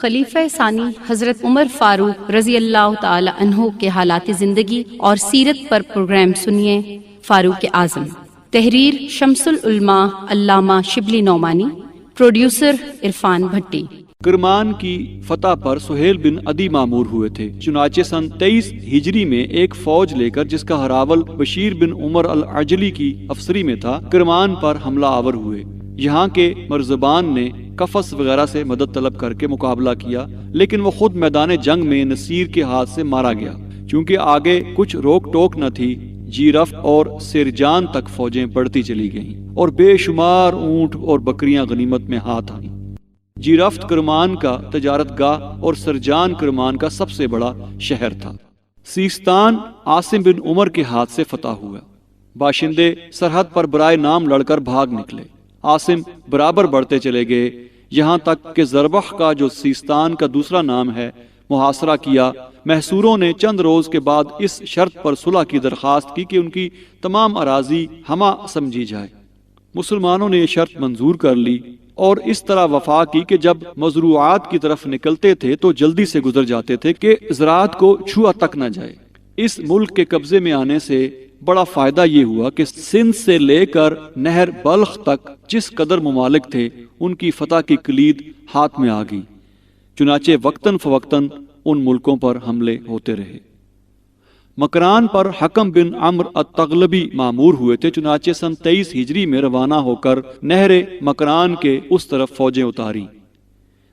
خلیفہ ثانی حضرت عمر فاروق رضی اللہ تعالی عنہ کے حالات زندگی اور سیرت پر پروگرام سنیے۔ فاروق اعظم، تحریر شمس العلماء علامہ شبلی نعمانی، پروڈیوسر عرفان بھٹی۔ کرمان کی فتح پر سہیل بن عدی مامور ہوئے تھے، چنانچہ سن 23 ہجری میں ایک فوج لے کر جس کا ہراول بشیر بن عمر العجلی کی افسری میں تھا، کرمان پر حملہ آور ہوئے۔ یہاں کے مرزبان نے قفص وغیرہ سے مدد طلب کر کے مقابلہ کیا، لیکن وہ خود میدان جنگ میں نصیر کے ہاتھ سے مارا گیا۔ چونکہ آگے کچھ روک ٹوک نہ تھی، جیرفت اور سرجان تک فوجیں بڑھتی چلی گئیں اور بے شمار اونٹ اور بکریاں غنیمت میں ہاتھ آئیں۔ جیرفت کرمان کا تجارت گاہ اور سرجان کرمان کا سب سے بڑا شہر تھا۔ سیستان عاصم بن عمر کے ہاتھ سے فتح ہوا۔ باشندے سرحد پر برائے نام لڑ کر بھاگ نکلے۔ عاصم برابر بڑھتے چلے گئے، یہاں تک کہ زربخ کا جو سیستان کا دوسرا نام ہے محاصرہ کیا۔ محصوروں نے چند روز کے بعد اس شرط پر صلح کی درخواست کی کہ ان کی تمام اراضی ہمہ سمجھی جائے۔ مسلمانوں نے یہ شرط منظور کر لی اور اس طرح وفا کی کہ جب مزروعات کی طرف نکلتے تھے تو جلدی سے گزر جاتے تھے کہ زراعت کو چھوا تک نہ جائے۔ اس ملک کے قبضے میں آنے سے بڑا فائدہ یہ ہوا کہ سندھ سے لے کر نہر بلخ تک جس قدر ممالک تھے ان کی فتح کی کلید ہاتھ میں آ گئی۔ چنانچہ وقتاً فوقتاً ان ملکوں پر حملے ہوتے رہے۔ مکران پر حکم بن عمرو التغلبی مامور ہوئے تھے، چنانچہ سن 23 ہجری میں روانہ ہو کر نہر مکران کے اس طرف فوجیں اتاری۔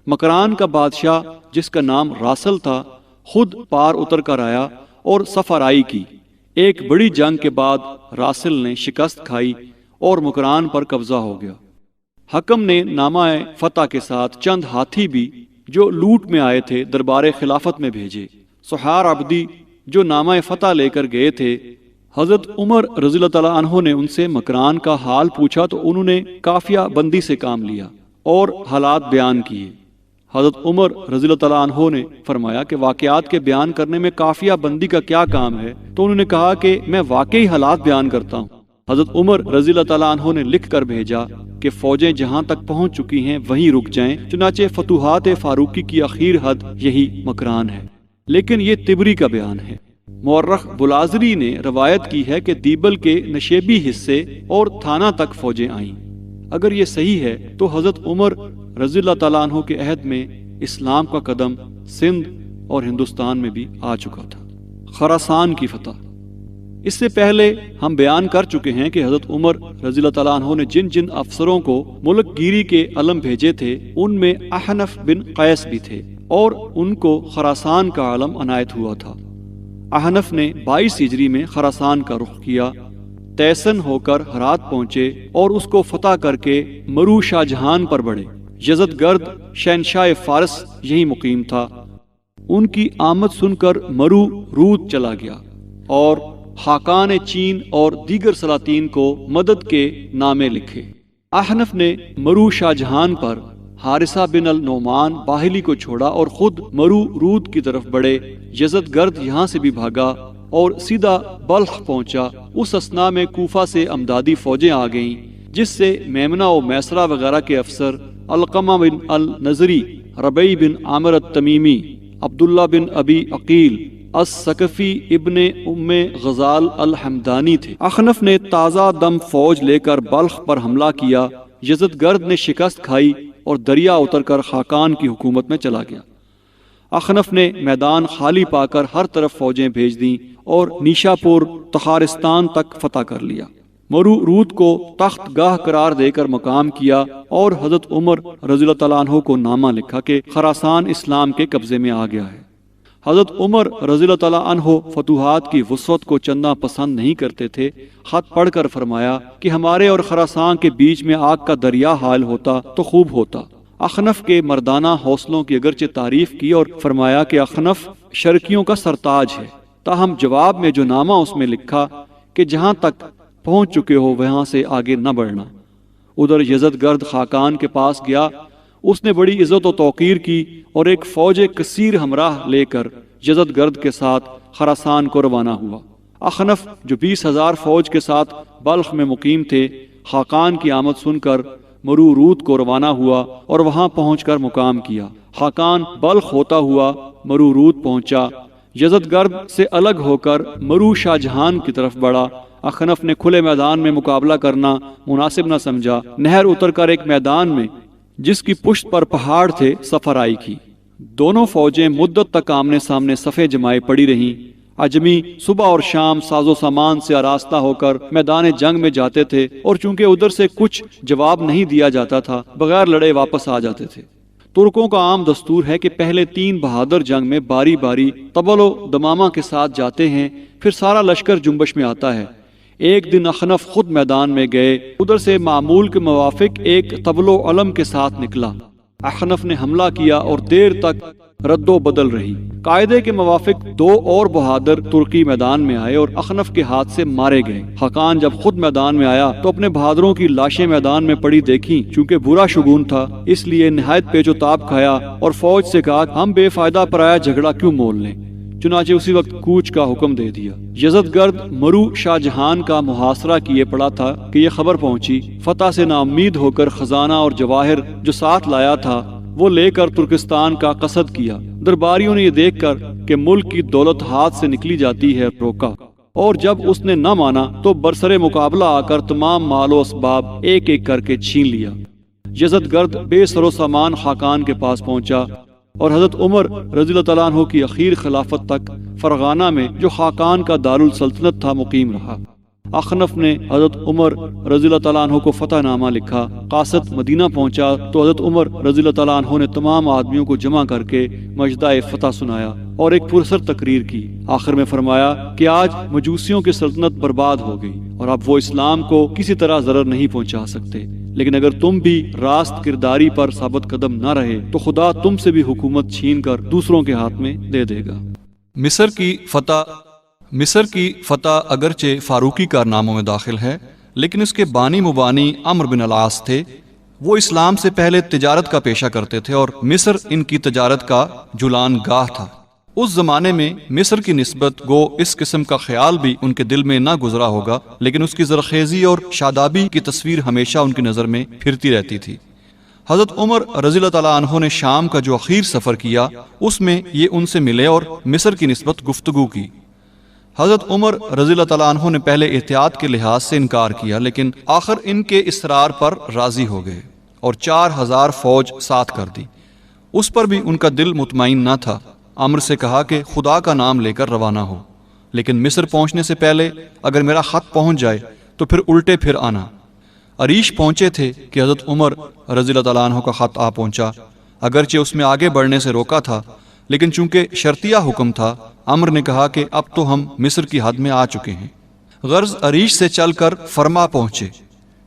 مکران کا بادشاہ جس کا نام راسل تھا خود پار اتر کر آیا اور سفرائی کی۔ ایک بڑی جنگ کے بعد راسل نے شکست کھائی اور مکران پر قبضہ ہو گیا۔ حکم نے نامہ فتح کے ساتھ چند ہاتھی بھی جو لوٹ میں آئے تھے دربار خلافت میں بھیجے۔ سحار عبدی جو نامہ فتح لے کر گئے تھے، حضرت عمر رضی اللہ تعالیٰ عنہ نے ان سے مکران کا حال پوچھا تو انہوں نے کافیہ بندی سے کام لیا اور حالات بیان کیے۔ حضرت عمر رضی اللہ تعالیٰ عنہ نے فرمایا کہ واقعات کے بیان کرنے میں کافیہ بندی کا کیا کام ہے؟ تو انہوں نے کہا کہ میں واقعی حالات بیان کرتا ہوں۔ حضرت عمر رضی اللہ تعالیٰ عنہ نے لکھ کر بھیجا کہ فوجیں جہاں تک پہنچ چکی ہیں وہیں رک جائیں، چنانچہ فتوحات فاروقی کی اخیر حد یہی مکران ہے۔ لیکن یہ تبری کا بیان ہے۔ مورخ بلازری نے روایت کی ہے کہ دیبل کے نشیبی حصے اور تھانہ تک فوجیں آئیں۔ اگر یہ صحیح ہے تو حضرت عمر رضی اللہ تعالیٰ عنہ کے عہد میں اسلام کا قدم سندھ اور ہندوستان میں بھی آ چکا تھا۔ خراسان کی فتح۔ اس سے پہلے ہم بیان کر چکے ہیں کہ حضرت عمر رضی اللہ تعالیٰ عنہ نے جن جن افسروں کو ملک گیری کے علم بھیجے تھے ان میں احنف بن قیس بھی تھے اور ان کو خراسان کا علم عنایت ہوا تھا۔ احنف نے 22 ہجری میں خراسان کا رخ کیا، تیسن ہو کر ہرات پہنچے اور اس کو فتح کر کے مرو شاہ جہان پر بڑھے۔ یزد گرد شہنشاہ فارس یہی مقیم تھا۔ ان کی آمد سن کر مرو رود چلا گیا اور خاقان چین اور دیگر سلاطین کو مدد کے نامے لکھے۔ احنف نے مرو شاہ جہان پر حارثہ بن النعمان باہلی کو چھوڑا اور خود مرو رود کی طرف بڑھے۔ یزد گرد یہاں سے بھی بھاگا اور سیدھا بلخ پہنچا۔ اس اثناء میں کوفہ سے امدادی فوجیں آ گئیں جس سے میمنہ و میسرہ وغیرہ کے افسر علقمہ بن النظری، ربیع بن عامر التمیمی، عبداللہ بن ابی عقیل الثقفی ابن ام غزال الحمدانی تھے۔ احنف نے تازہ دم فوج لے کر بلخ پر حملہ کیا۔ یزد گرد نے شکست کھائی اور دریا اتر کر خاقان کی حکومت میں چلا گیا۔ احنف نے میدان خالی پا کر ہر طرف فوجیں بھیج دیں اور نیشا پور تخارستان تک فتح کر لیا۔ مرو رود کو تخت گاہ قرار دے کر مقام کیا اور حضرت عمر رضی اللہ تعالیٰ عنہ کو نامہ لکھا کہ خراسان اسلام کے قبضے میں آ گیا ہے۔ حضرت عمر رضی اللہ تعالیٰ عنہ فتوحات کی وسعت کو چندہ پسند نہیں کرتے تھے۔ خط پڑھ کر فرمایا کہ ہمارے اور خراسان کے بیچ میں آگ کا دریا حائل ہوتا تو خوب ہوتا۔ احنف کے مردانہ حوصلوں کی اگرچہ تعریف کی اور فرمایا کہ احنف شرکیوں کا سرتاج ہے، تاہم جواب میں جو نامہ اس میں لکھا کہ جہاں تک پہنچ چکے ہو وہاں سے آگے نہ بڑھنا۔ ادھر یزد گرد خاقان کے پاس گیا، اس نے بڑی عزت و توقیر کی اور ایک فوج کثیر ہمراہ لے کر یزد گرد کے ساتھ خراسان کو روانہ ہوا۔ احنف جو 20,000 فوج کے ساتھ بلخ میں مقیم تھے، خاقان کی آمد سن کر مرو رود کو روانہ ہوا اور وہاں پہنچ کر مقام کیا۔ خاقان بلخ ہوتا ہوا مرو رود پہنچا، یزدگرد سے الگ ہو کر مرو شاہ جہان کی طرف بڑھا۔ اخنف نے کھلے میدان میں مقابلہ کرنا مناسب نہ سمجھا، نہر اتر کر ایک میدان میں جس کی پشت پر پہاڑ تھے سفر آئی کی۔ دونوں فوجیں مدت تک آمنے سامنے صفیں جمائے پڑی رہیں۔ اجمی صبح اور شام ساز و سامان سے آراستہ ہو کر میدان جنگ میں جاتے تھے، اور چونکہ ادھر سے کچھ جواب نہیں دیا جاتا تھا بغیر لڑے واپس آ جاتے تھے۔ ترکوں کا عام دستور ہے کہ پہلے 3 بہادر جنگ میں باری باری طبل و دمامہ کے ساتھ جاتے ہیں، پھر سارا لشکر جنبش میں آتا ہے۔ ایک دن اخنف خود میدان میں گئے، ادھر سے معمول کے موافق ایک طبل و علم کے ساتھ نکلا۔ اخنف نے حملہ کیا اور دیر تک رد و بدل رہی۔ قاعدے کے موافق 2 اور بہادر ترکی میدان میں آئے اور اخنف کے ہاتھ سے مارے گئے۔ خاقان جب خود میدان میں آیا تو اپنے بہادروں کی لاشیں میدان میں پڑی دیکھیں، چونکہ برا شگون تھا اس لیے نہایت پیچ و تاب کھایا اور فوج سے کہا ہم بے فائدہ پرایا جھگڑا کیوں مول لیں۔ چنانچہ اسی وقت کوچ کا حکم دے دیا۔ یزدگرد مرو شاہ جہان کا محاصرہ کیے پڑا تھا کہ یہ خبر پہنچی۔ فتح سے نا امید ہو کر خزانہ اور جواہر جو ساتھ لایا تھا وہ لے کر ترکستان کا قصد کیا۔ درباریوں نے یہ دیکھ کر کہ ملک کی دولت ہاتھ سے نکلی جاتی ہے روکا، اور جب اس نے نہ مانا تو برسر مقابلہ آ کر تمام مال و اسباب ایک ایک کر کے چھین لیا۔ یزدگرد بے سر و سامان خاقان کے پاس پہنچا اور حضرت عمر رضی اللہ تعالیٰ عنہ کی اخیر خلافت تک فرغانہ میں جو خاقان کا دارالسلطنت تھا مقیم رہا۔ اخنف نے حضرت عمر رضی اللہ تعالیٰ عنہ کو فتح نامہ لکھا۔ قاصد مدینہ پہنچا تو حضرت عمر رضی اللہ تعالیٰ عنہ نے تمام آدمیوں کو جمع کر کے مجدہ فتح سنایا اور ایک پرسر تقریر کی۔ آخر میں فرمایا کہ آج مجوسیوں کی سلطنت برباد ہو گئی اور اب وہ اسلام کو کسی طرح ضرر نہیں پہنچا سکتے، لیکن اگر تم بھی راست کرداری پر ثابت قدم نہ رہے تو خدا تم سے بھی حکومت چھین کر دوسروں کے ہاتھ میں دے دے گا۔ مصر کی فتح اگرچہ فاروقی کارناموں میں داخل ہے، لیکن اس کے بانی مبانی عمرو بن العاص تھے۔ وہ اسلام سے پہلے تجارت کا پیشہ کرتے تھے اور مصر ان کی تجارت کا جولان گاہ تھا۔ اس زمانے میں مصر کی نسبت گو اس قسم کا خیال بھی ان کے دل میں نہ گزرا ہوگا، لیکن اس کی زرخیزی اور شادابی کی تصویر ہمیشہ ان کی نظر میں پھرتی رہتی تھی۔ حضرت عمر رضی اللہ تعالیٰ عنہ نے شام کا جو اخیر سفر کیا اس میں یہ ان سے ملے اور مصر کی نسبت گفتگو کی۔ حضرت عمر رضی اللہ تعالیٰ عنہ نے پہلے احتیاط کے لحاظ سے انکار کیا، لیکن آخر ان کے اصرار پر راضی ہو گئے اور 4000 فوج ساتھ کر دی۔ اس پر بھی ان کا دل مطمئن نہ تھا۔ عمر سے کہا کہ خدا کا نام لے کر روانہ ہو، لیکن مصر پہنچنے سے پہلے اگر میرا خط پہنچ جائے تو پھر الٹے پھر آنا۔ عریش پہنچے تھے کہ حضرت عمر رضی اللہ تعالیٰ عنہ کا خط آ پہنچا۔ اگرچہ اس میں آگے بڑھنے سے روکا تھا، لیکن چونکہ شرطیہ حکم تھا، عمر نے کہا کہ اب تو ہم مصر کی حد میں آ چکے ہیں۔ غرض عریش سے چل کر فرما پہنچے۔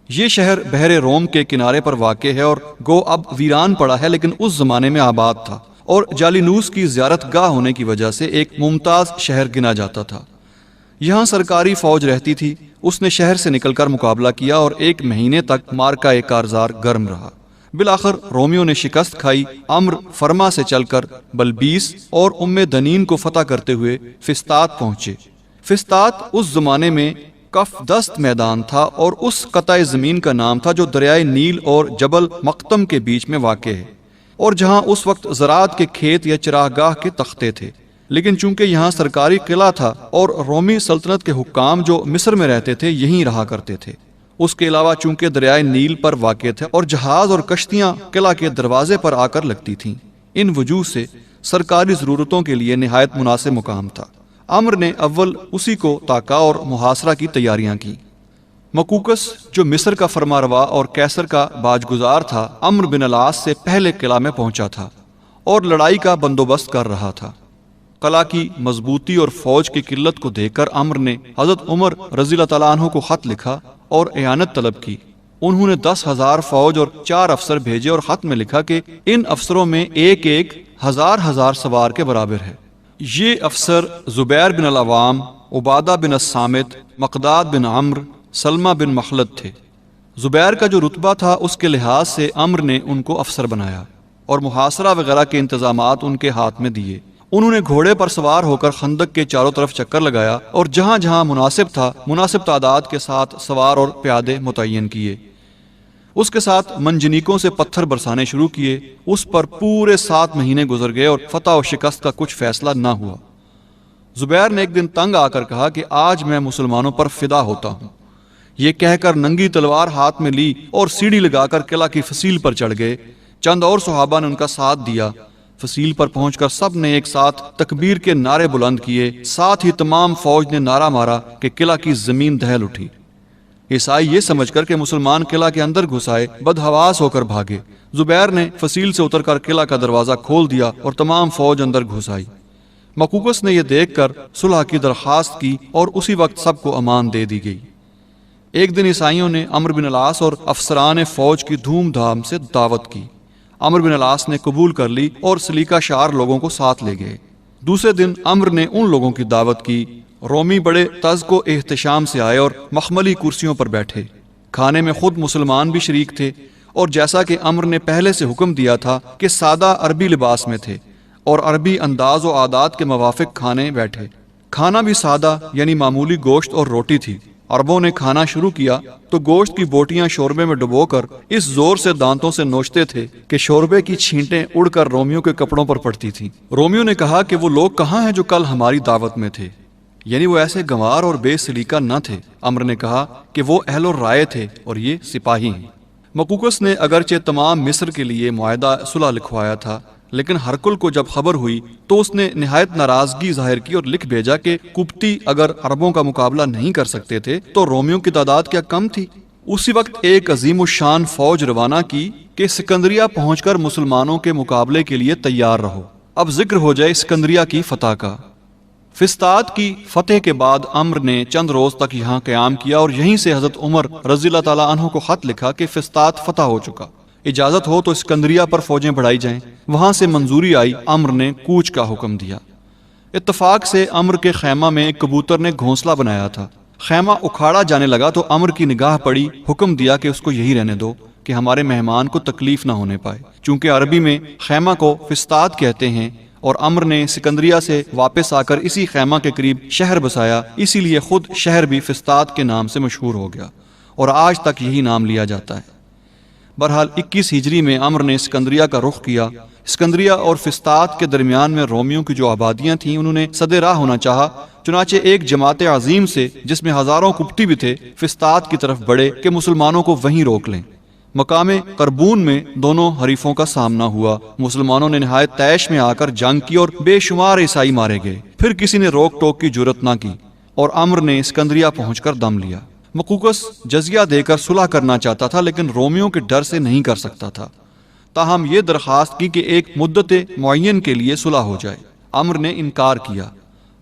یہ شہر بحر روم کے کنارے پر واقع ہے اور گو اب ویران پڑا ہے، لیکن اس زمانے میں آباد تھا اور جالینوس کی زیارت گاہ ہونے کی وجہ سے ایک ممتاز شہر گنا جاتا تھا۔ یہاں سرکاری فوج رہتی تھی۔ اس نے شہر سے نکل کر مقابلہ کیا اور 1 مہینے تک مارکا کارزار گرم رہا۔ بالآخر رومیوں نے شکست کھائی۔ عمر فرما سے چل کر بلبیس اور ام دنین کو فتح کرتے ہوئے فسطاط پہنچے۔ فسطاط اس زمانے میں کف دست میدان تھا اور اس قطع زمین کا نام تھا جو دریائے نیل اور جبل مقتم کے بیچ میں واقع ہے، اور جہاں اس وقت زراعت کے کھیت یا چراگاہ کے تختے تھے۔ لیکن چونکہ یہاں سرکاری قلعہ تھا اور رومی سلطنت کے حکام جو مصر میں رہتے تھے یہیں رہا کرتے تھے، اس کے علاوہ چونکہ دریائے نیل پر واقع تھے اور جہاز اور کشتیاں قلعہ کے دروازے پر آ کر لگتی تھیں، ان وجوہ سے سرکاری ضرورتوں کے لیے نہایت مناسب مقام تھا۔ عمر نے اول اسی کو تاکا اور محاصرہ کی تیاریاں کی۔ مکوکس جو مصر کا فرما روا اور کیسر کا باج گزار تھا، عمرو بن العاص سے پہلے قلعہ میں پہنچا تھا اور لڑائی کا بندوبست کر رہا تھا۔ قلعہ کی مضبوطی اور فوج کی قلت کو دیکھ کر عمر نے حضرت عمر رضی اللہ تعالیٰ عنہ کو خط لکھا اور اعانت طلب کی۔ انہوں نے 10,000 فوج اور 4 افسر بھیجے اور خط میں لکھا کہ ان افسروں میں ایک ایک ہزار سوار کے برابر ہے۔ یہ افسر زبیر بن العوام، عبادہ بن الصامت، مقداد بن عمرو، سلمہ بن مخلد تھے۔ زبیر کا جو رتبہ تھا اس کے لحاظ سے عمر نے ان کو افسر بنایا اور محاصرہ وغیرہ کے انتظامات ان کے ہاتھ میں دیے۔ انہوں نے گھوڑے پر سوار ہو کر خندق کے چاروں طرف چکر لگایا اور جہاں جہاں مناسب تھا مناسب تعداد کے ساتھ سوار اور پیادے متعین کیے۔ اس کے ساتھ منجنیکوں سے پتھر برسانے شروع کیے۔ اس پر پورے 7 مہینے گزر گئے اور فتح و شکست کا کچھ فیصلہ نہ ہوا۔ زبیر نے ایک دن تنگ آ کر کہا کہ آج میں مسلمانوں پر فدا ہوتا ہوں۔ یہ کہہ کر ننگی تلوار ہاتھ میں لی اور سیڑھی لگا کر قلعہ کی فصیل پر چڑھ گئے۔ چند اور صحابہ نے ان کا ساتھ دیا۔ فصیل پر پہنچ کر سب نے ایک ساتھ تکبیر کے نعرے بلند کیے، ساتھ ہی تمام فوج نے نعرہ مارا کہ قلعہ کی زمین دہل اٹھی۔ عیسائی یہ سمجھ کر کہ مسلمان قلعہ کے اندر گھس آئے بدحواس ہو کر بھاگے۔ زبیر نے فصیل سے اتر کر قلعہ کا دروازہ کھول دیا اور تمام فوج اندر گھس آئی۔ مقوقس نے یہ دیکھ کر صلح کی درخواست کی اور اسی وقت سب کو امان دے دی گئی۔ ایک دن عیسائیوں نے عمرو بن العاص اور افسران فوج کی دھوم دھام سے دعوت کی۔ عمرو بن العاص نے قبول کر لی اور سلیقہ شعار لوگوں کو ساتھ لے گئے۔ دوسرے دن عمرو نے ان لوگوں کی دعوت کی۔ رومی بڑے تزک و احتشام سے آئے اور مخملی کرسیوں پر بیٹھے۔ کھانے میں خود مسلمان بھی شریک تھے، اور جیسا کہ عمرو نے پہلے سے حکم دیا تھا کہ سادہ عربی لباس میں تھے اور عربی انداز و عادات کے موافق کھانے بیٹھے۔ کھانا بھی سادہ یعنی معمولی گوشت اور روٹی تھی۔ عربوں نے کھانا شروع کیا تو گوشت کی بوٹیاں شوربے میں ڈبو کر اس زور سے دانتوں سے نوچتے تھے کہ شوربے کی چھینٹیں اڑ کر رومیوں کے کپڑوں پر پڑتی تھیں۔ رومیوں نے کہا کہ وہ لوگ کہاں ہیں جو کل ہماری دعوت میں تھے؟ یعنی وہ ایسے گنوار اور بے سلیقہ نہ تھے۔ عمرو نے کہا کہ وہ اہل الرائے تھے اور یہ سپاہی ہیں۔ مقوقس نے اگرچہ تمام مصر کے لیے معاہدہ صلح لکھوایا تھا، لیکن ہرکل کو جب خبر ہوئی تو اس نے نہایت ناراضگی ظاہر کی اور لکھ بھیجا کہ قبطی اگر عربوں کا مقابلہ نہیں کر سکتے تھے تو رومیوں کی تعداد کیا کم تھی۔ اسی وقت ایک عظیم الشان فوج روانہ کی کہ سکندریہ پہنچ کر مسلمانوں کے مقابلے کے لیے تیار رہو۔ اب ذکر ہو جائے سکندریہ کی فتح کا۔ فسطاط کی فتح کے بعد عمرو نے چند روز تک یہاں قیام کیا اور یہیں سے حضرت عمر رضی اللہ تعالیٰ عنہ کو خط لکھا کہ فسطاط فتح ہو چکا، اجازت ہو تو اسکندریہ پر فوجیں بڑھائی جائیں۔ وہاں سے منظوری آئی، عمرو نے کوچ کا حکم دیا۔ اتفاق سے عمرو کے خیمہ میں ایک کبوتر نے گھونسلہ بنایا تھا۔ خیمہ اکھاڑا جانے لگا تو عمرو کی نگاہ پڑی، حکم دیا کہ اس کو یہی رہنے دو کہ ہمارے مہمان کو تکلیف نہ ہونے پائے۔ چونکہ عربی میں خیمہ کو فسطاط کہتے ہیں اور عمرو نے سکندریہ سے واپس آ کر اسی خیمہ کے قریب شہر بسایا، اسی لیے خود شہر بھی فسطاط کے نام سے مشہور ہو گیا اور آج تک یہی نام لیا جاتا ہے۔ بہرحال 21 ہجری میں عمرو نے اسکندریہ کا رخ کیا۔ اسکندریہ اور فسطاط کے درمیان میں رومیوں کی جو آبادیاں تھیں انہوں نے سد راہ ہونا چاہا، چنانچہ ایک جماعت عظیم سے جس میں ہزاروں قبطی بھی تھے فسطاط کی طرف بڑھے کہ مسلمانوں کو وہیں روک لیں۔ مقام قربون میں دونوں حریفوں کا سامنا ہوا۔ مسلمانوں نے نہایت طیش میں آ کر جنگ کی اور بے شمار عیسائی مارے گئے۔ پھر کسی نے روک ٹوک کی جرت نہ کی اور عمرو نے اسکندریہ پہنچ کر دم لیا۔ مقوقس جزیہ دے کر صلح کرنا چاہتا تھا لیکن رومیوں کے ڈر سے نہیں کر سکتا تھا۔ تاہم یہ درخواست کی کہ ایک مدت معین کے لیے صلح ہو جائے۔ عمرو نے انکار کیا۔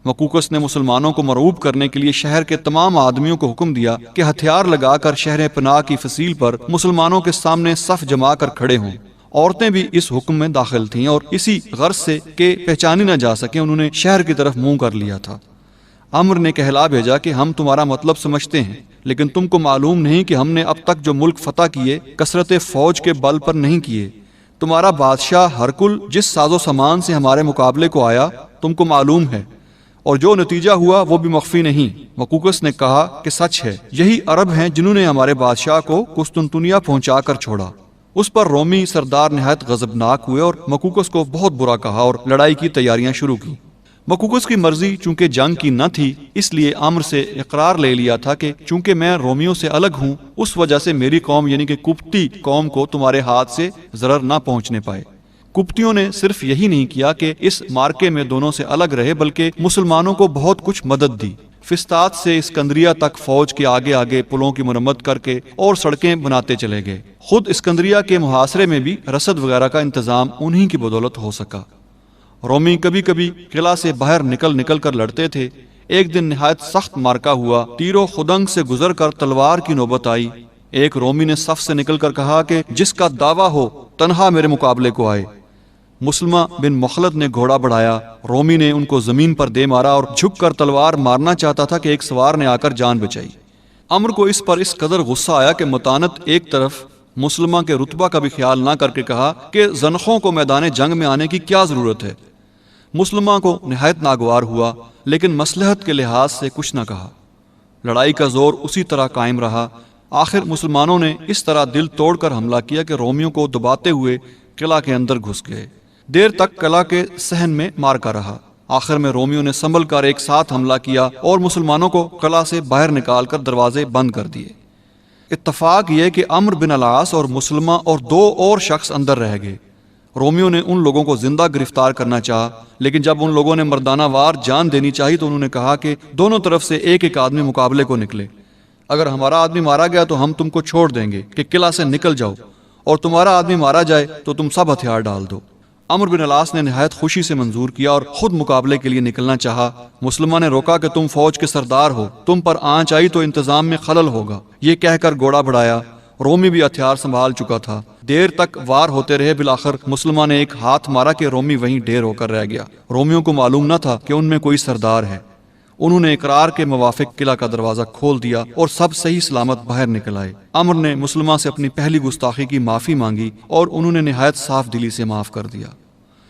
مقوقس نے مسلمانوں کو مرعوب کرنے کے لیے شہر کے تمام آدمیوں کو حکم دیا کہ ہتھیار لگا کر شہر پناہ کی فصیل پر مسلمانوں کے سامنے صف جما کر کھڑے ہوں۔ عورتیں بھی اس حکم میں داخل تھیں اور اسی غرض سے کہ پہچانی نہ جا سکے انہوں نے شہر کی طرف منہ کر لیا تھا۔ عمرو نے کہلا بھیجا کہ ہم تمہارا مطلب سمجھتے ہیں، لیکن تم کو معلوم نہیں کہ ہم نے اب تک جو ملک فتح کیے کثرت فوج کے بل پر نہیں کیے۔ تمہارا بادشاہ ہرکل جس ساز و سامان سے ہمارے مقابلے کو آیا تم کو معلوم ہے، اور جو نتیجہ ہوا وہ بھی مخفی نہیں۔ مقوقس نے کہا کہ سچ ہے، یہی عرب ہیں جنہوں نے ہمارے بادشاہ کو قسطنطنیہ پہنچا کر چھوڑا۔ اس پر رومی سردار نہایت غضبناک ہوئے اور مقوقس کو بہت برا کہا اور لڑائی کی تیاریاں شروع کی۔ مقوقس کی مرضی چونکہ جنگ کی نہ تھی، اس لیے عمرو سے اقرار لے لیا تھا کہ چونکہ میں رومیوں سے الگ ہوں اس وجہ سے میری قوم یعنی کہ قبطی قوم کو تمہارے ہاتھ سے ضرر نہ پہنچنے پائے۔ قبطیوں نے صرف یہی نہیں کیا کہ اس مارکے میں دونوں سے الگ رہے بلکہ مسلمانوں کو بہت کچھ مدد دی۔ فسطاط سے اسکندریہ تک فوج کے آگے آگے پلوں کی مرمت کر کے اور سڑکیں بناتے چلے گئے۔ خود اسکندریہ کے محاصرے میں بھی رسد وغیرہ کا انتظام انہی کی بدولت ہو سکا۔ رومی کبھی کبھی قلعہ سے باہر نکل کر لڑتے تھے۔ ایک دن نہایت سخت مارکا ہوا، تیر و خدنگ سے گزر کر تلوار کی نوبت آئی۔ ایک رومی نے صف سے نکل کر کہا کہ جس کا دعویٰ ہو تنہا میرے مقابلے کو آئے۔ مسلمہ بن مخلد نے گھوڑا بڑھایا، رومی نے ان کو زمین پر دے مارا اور جھک کر تلوار مارنا چاہتا تھا کہ ایک سوار نے آ کر جان بچائی۔ عمرو کو اس پر اس قدر غصہ آیا کہ متانت ایک طرف مسلمہ کے رتبہ کا بھی خیال نہ کر کے کہا کہ زنخوں کو میدان جنگ میں آنے کی کیا ضرورت ہے۔ مسلمہ کو نہایت ناگوار ہوا لیکن مصلحت کے لحاظ سے کچھ نہ کہا۔ لڑائی کا زور اسی طرح قائم رہا۔ آخر مسلمانوں نے اس طرح دل توڑ کر حملہ کیا کہ رومیوں کو دباتے ہوئے قلعہ کے اندر گھس گئے۔ دیر تک قلعہ کے صحن میں مارکا رہا۔ آخر میں رومیوں نے سنبھل کر ایک ساتھ حملہ کیا اور مسلمانوں کو قلعہ سے باہر نکال کر دروازے بند کر دیے۔ اتفاق یہ کہ عمرو بن العاص اور مسلمہ اور 2 اور شخص اندر رہ گئے۔ رومیوں نے ان لوگوں کو زندہ گرفتار کرنا چاہا، لیکن جب ان لوگوں نے مردانہ وار جان دینی چاہی تو انہوں نے کہا کہ دونوں طرف سے ایک ایک آدمی مقابلے کو نکلے۔ اگر ہمارا آدمی مارا گیا تو ہم تم کو چھوڑ دیں گے کہ قلعہ سے نکل جاؤ، اور تمہارا آدمی مارا جائے تو تم سب ہتھیار ڈال دو۔ عمرو بن العاص نے نہایت خوشی سے منظور کیا اور خود مقابلے کے لیے نکلنا چاہا۔ مسلمہ نے روکا کہ تم فوج کے سردار ہو، تم پر آنچ آئی تو انتظام میں خلل ہوگا، یہ کہہ کر گھوڑا بڑھایا۔ رومی بھی ہتھیار سنبھال چکا تھا۔ دیر تک وار ہوتے رہے، بالآخر مسلمہ نے ایک ہاتھ مارا کہ رومی وہیں ڈھیر ہو کر رہ گیا۔ رومیوں کو معلوم نہ تھا کہ ان میں کوئی سردار ہے۔ انہوں نے اقرار کے موافق قلعہ کا دروازہ کھول دیا اور سب صحیح سلامت باہر نکل آئے۔ عمرو نے مسلمہ سے اپنی پہلی گستاخی کی معافی مانگی اور انہوں نے نہایت صاف دلی سے معاف کر دیا۔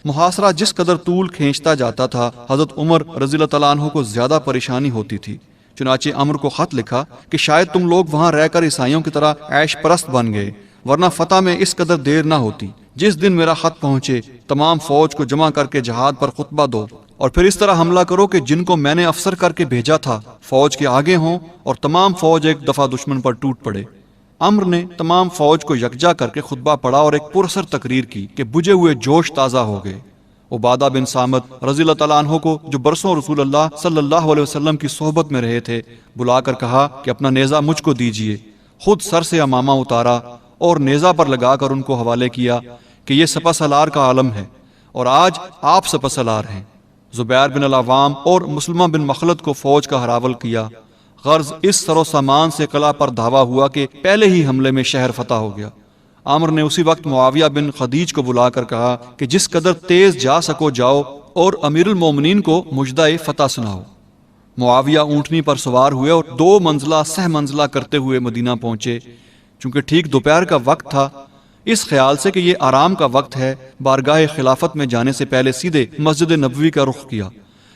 محاصرہ جس قدر طول کھینچتا جاتا تھا، حضرت عمر رضی اللہ تعالیٰ عنہ کو زیادہ پریشانی ہوتی تھی۔ چنانچہ عمرو کو خط لکھا کہ شاید تم لوگ وہاں رہ کر عیسائیوں کی طرح عیش پرست بن گئے، ورنہ فتح میں اس قدر دیر نہ ہوتی۔ جس دن میرا خط پہنچے تمام فوج کو جمع کر کے جہاد پر خطبہ دو، اور پھر اس طرح حملہ کرو کہ جن کو میں نے افسر کر کے بھیجا تھا فوج کے آگے ہوں، اور تمام فوج ایک دفعہ دشمن پر ٹوٹ پڑے۔ عمرو نے تمام فوج کو یکجا کر کے خطبہ پڑھا اور ایک پرسر تقریر کی کہ بجھے ہوئے جوش تازہ ہو گئے۔ عبادہ بن صامت رضی اللہ تعالیٰ عنہ کو، جو برسوں رسول اللہ صلی اللہ علیہ وسلم کی صحبت میں رہے تھے، بلا کر کہا کہ اپنا نیزہ مجھ کو دیجیے۔ خود سر سے امامہ اتارا اور نیزہ پر لگا کر ان کو حوالے کیا کہ یہ سپہ سالار کا عالم ہے اور آج آپ سپہ سالار ہیں۔ زبیر بن العوام اور مسلمہ بن مخلد کو فوج کا ہراول کیا۔ غرض اس سر و سامان سے قلعہ پر دھاوا ہوا کہ پہلے ہی حملے میں شہر فتح ہو گیا۔ عمرو نے اسی وقت معاویہ بن خدیج کو بلا کر کہا کہ جس قدر تیز جا سکو جاؤ اور امیر المومنین کو مژدہ فتح سناؤ۔ معاویہ اونٹنی پر سوار ہوئے اور 2 منزلہ سہ منزلہ کرتے ہوئے مدینہ پہنچے۔ چونکہ ٹھیک دوپہر کا وقت تھا، اس خیال سے کہ یہ آرام کا وقت ہے، بارگاہ خلافت میں جانے سے پہلے سیدھے مسجد نبوی کا رخ کیا۔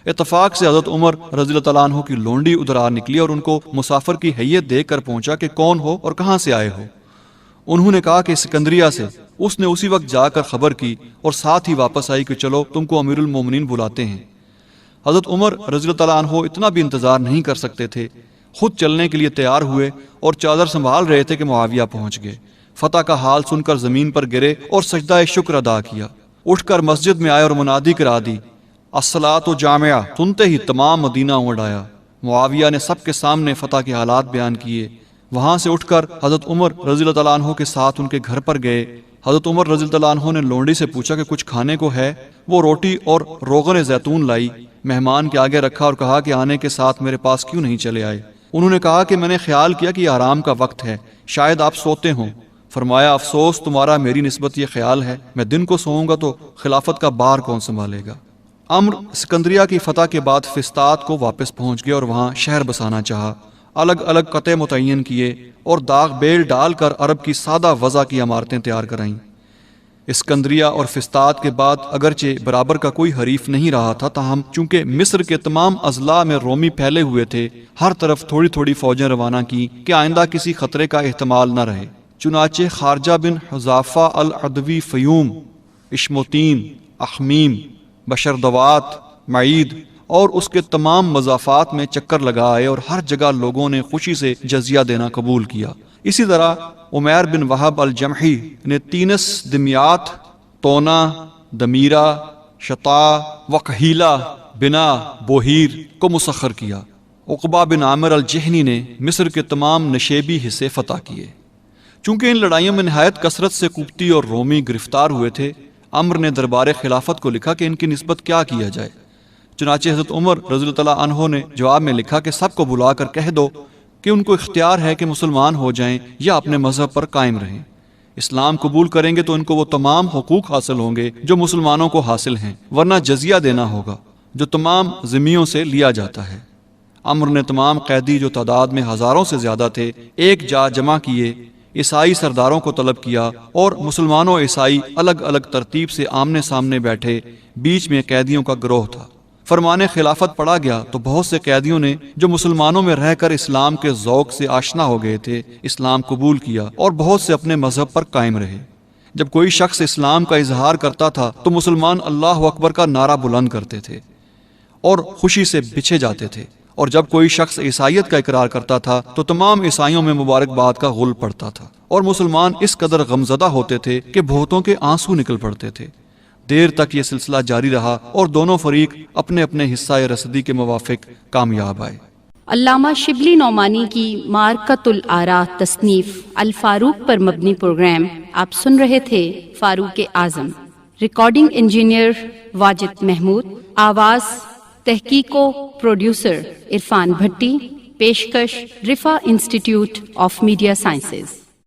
اتفاق سے حضرت عمر رضی اللہ تعالیٰ عنہ کی لونڈی ادھر آ نکلی اور ان کو مسافر کی حیت دیکھ کر پہنچا کہ کون ہو اور کہاں سے آئے ہو۔ انہوں نے کہا کہ سکندریہ سے۔ اس نے اسی وقت جا کر خبر کی اور ساتھ ہی واپس آئی کہ چلو تم کو امیر المومنین بلاتے ہیں۔ حضرت عمر رضی اللہ تعالیٰ عنہ اتنا بھی انتظار نہیں کر سکتے تھے، خود چلنے کے لیے تیار ہوئے اور چادر سنبھال رہے تھے کہ معاویہ پہنچ گئے۔ فتح کا حال سن کر زمین پر گرے اور سجدہ شکر ادا کیا۔ اٹھ کر مسجد میں آئے اور منادی کرا دی، الصلاۃ جامعہ۔ سنتے ہی تمام مدینہ امڑ آیا۔ معاویہ نے سب کے سامنے فتح کے حالات بیان کیے۔ وہاں سے اٹھ کر حضرت عمر رضی اللہ تعالیٰ عنہ کے ساتھ ان کے گھر پر گئے۔ حضرت عمر رضی اللہ عنہ نے لونڈی سے پوچھا کہ کچھ کھانے کو ہے؟ وہ روٹی اور روغن زیتون لائی، مہمان کے آگے رکھا اور کہا کہ آنے کے ساتھ میرے پاس کیوں نہیں چلے آئے؟ انہوں نے کہا کہ میں نے خیال کیا کہ یہ آرام کا وقت ہے، شاید آپ سوتے ہوں۔ فرمایا افسوس تمہارا میری نسبت یہ خیال ہے، میں دن کو سوؤں گا تو خلافت کا بار کون سنبھالے گا؟ عمرو سکندریہ کی فتح کے بعد فسطاط کو واپس پہنچ گئے اور وہاں شہر بسانا چاہا۔ الگ الگ قطع متعین کیے اور داغ بیل ڈال کر عرب کی سادہ وضع کی عمارتیں تیار کرائیں۔ اسکندریہ اور فسطاط کے بعد اگرچہ برابر کا کوئی حریف نہیں رہا تھا، تاہم چونکہ مصر کے تمام اضلاع میں رومی پھیلے ہوئے تھے، ہر طرف تھوڑی تھوڑی فوجیں روانہ کی کہ آئندہ کسی خطرے کا احتمال نہ رہے۔ چنانچہ خارجہ بن حذافہ العدوی فیوم، اشموتین، اخمیم، بشردوات، معید اور اس کے تمام مضافات میں چکر لگائے اور ہر جگہ لوگوں نے خوشی سے جزیہ دینا قبول کیا۔ اسی طرح عمیر بن وہب الجمحی نے تینس، دمیات، تونا، دمیرہ، شطا، وقحیلہ، بنا، بوہیر کو مسخر کیا۔ عقبہ بن عامر الجہنی نے مصر کے تمام نشیبی حصے فتح کیے۔ چونکہ ان لڑائیوں میں نہایت کثرت سے قبطی اور رومی گرفتار ہوئے تھے، عمرو نے دربار خلافت کو لکھا کہ ان کی نسبت کیا کیا جائے۔ چنانچہ حضرت عمر رضی اللہ تعالیٰ عنہ نے جواب میں لکھا کہ سب کو بلا کر کہہ دو کہ ان کو اختیار ہے کہ مسلمان ہو جائیں یا اپنے مذہب پر قائم رہیں۔ اسلام قبول کریں گے تو ان کو وہ تمام حقوق حاصل ہوں گے جو مسلمانوں کو حاصل ہیں، ورنہ جزیہ دینا ہوگا جو تمام ذمیوں سے لیا جاتا ہے۔ عمرو نے تمام قیدی جو تعداد میں ہزاروں سے زیادہ تھے ایک جا جمع کیے، عیسائی سرداروں کو طلب کیا اور مسلمانوں عیسائی الگ الگ ترتیب سے آمنے سامنے بیٹھے، بیچ میں قیدیوں کا گروہ تھا۔ فرمان خلافت پڑھا گیا تو بہت سے قیدیوں نے جو مسلمانوں میں رہ کر اسلام کے ذوق سے آشنا ہو گئے تھے اسلام قبول کیا اور بہت سے اپنے مذہب پر قائم رہے۔ جب کوئی شخص اسلام کا اظہار کرتا تھا تو مسلمان اللہ اکبر کا نعرہ بلند کرتے تھے اور خوشی سے بچھے جاتے تھے، اور جب کوئی شخص عیسائیت کا اقرار کرتا تھا تو تمام عیسائیوں میں مبارکباد کا غل پڑتا تھا، اور مسلمان اس قدر غمزدہ ہوتے تھے کہ بہتوں کے آنسو نکل پڑتے تھے۔ دیر تک یہ سلسلہ جاری رہا اور دونوں فریق اپنے اپنے حصہ رصدی کے موافق کامیاب آئے۔ علامہ شبلی نعمانی کی معرکۃ الآراء تصنیف الفاروق پر مبنی پروگرام آپ سن رہے تھے۔ فاروق اعظم، ریکارڈنگ انجینئر واجد محمود، آواز تحقیق و پروڈیوسر عرفان بھٹی، پیشکش رفا انسٹیٹیوٹ آف میڈیا سائنسز۔